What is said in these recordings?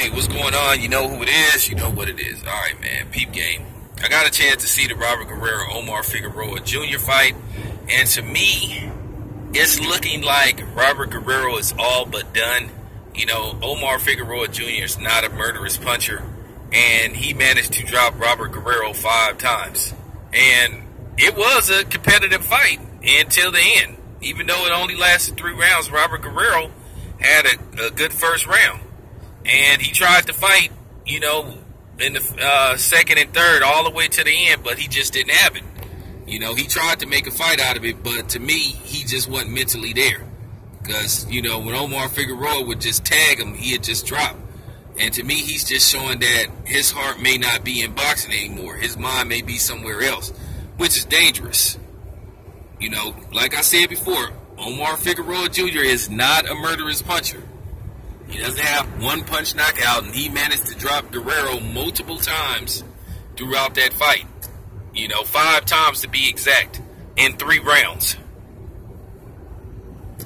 Hey, what's going on? You know who it is. You know what it is. All right, man. Peep game. I got a chance to see the Robert Guerrero Omar Figueroa Jr. fight, and to me, it's looking like Robert Guerrero is all but done. You know, Omar Figueroa Jr. is not a murderous puncher, and he managed to drop Robert Guerrero 5 times. And it was a competitive fight until the end. Even though it only lasted 3 rounds, Robert Guerrero had a good first round. And he tried to fight, you know, in the second and third all the way to the end, but he just didn't have it. You know, he tried to make a fight out of it, but to me, he just wasn't mentally there. Because, you know, when Omar Figueroa would just tag him, he'd just drop. And to me, he's just showing that his heart may not be in boxing anymore. His mind may be somewhere else, which is dangerous. You know, like I said before, Omar Figueroa Jr. is not a murderous puncher. He doesn't have one punch knockout, and he managed to drop Guerrero multiple times throughout that fight. You know, 5 times to be exact, in 3 rounds.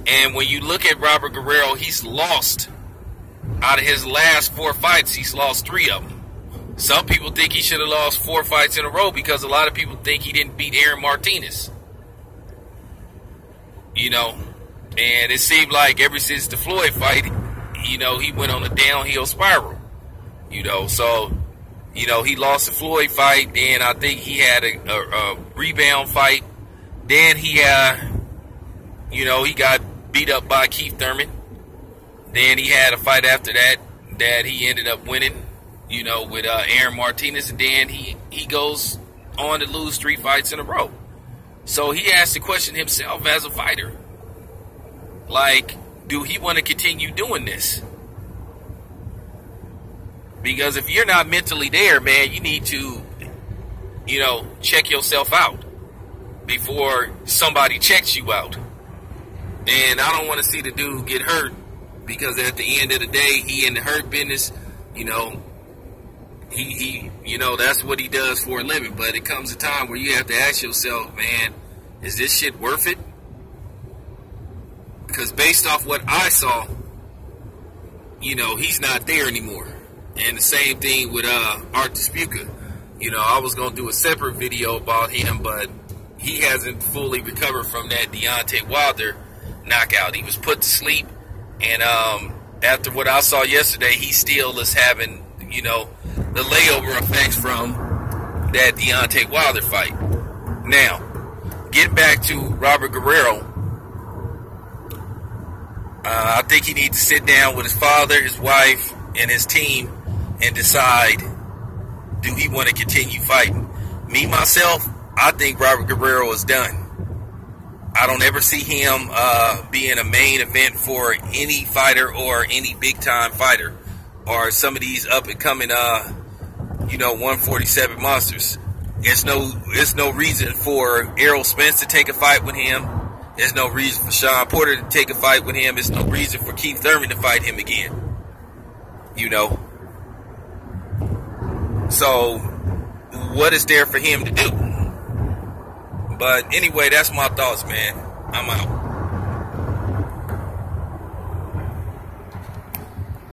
And when you look at Robert Guerrero, he's lost. Out of his last 4 fights, he's lost 3 of them. Some people think he should have lost 4 fights in a row because a lot of people think he didn't beat Aaron Martinez. You know, and it seemed like ever since the Floyd fight, you know, he went on a downhill spiral. You know, so, you know, he lost the Floyd fight. Then I think he had a rebound fight. Then he, you know, he got beat up by Keith Thurman. Then he had a fight after that he ended up winning, you know, with Aaron Martinez. And then he goes on to lose 3 fights in a row. So he has to question himself as a fighter. Like, do he want to continue doing this? Because if you're not mentally there, man, you need to, you know, check yourself out before somebody checks you out. And I don't want to see the dude get hurt, because at the end of the day, he in the hurt business. You know, he you know, that's what he does for a living. But it comes a time where you have to ask yourself, man, is this shit worth it? Because based off what I saw, you know, he's not there anymore. And the same thing with Art Dispuka. You know, I was going to do a separate video about him, but he hasn't fully recovered from that Deontay Wilder knockout. He was put to sleep, and after what I saw yesterday, he still is having, you know, the layover effects from that Deontay Wilder fight. Now, getting back to Robert Guerrero, I think he needs to sit down with his father, his wife, and his team and decide, do he want to continue fighting? Me, myself, I think Robert Guerrero is done. I don't ever see him being a main event for any fighter or any big-time fighter or some of these up-and-coming, you know, 147 monsters. There's no reason for Errol Spence to take a fight with him. There's no reason for Sean Porter to take a fight with him. There's no reason for Keith Thurman to fight him again. You know? So, what is there for him to do? But anyway, that's my thoughts, man. I'm out.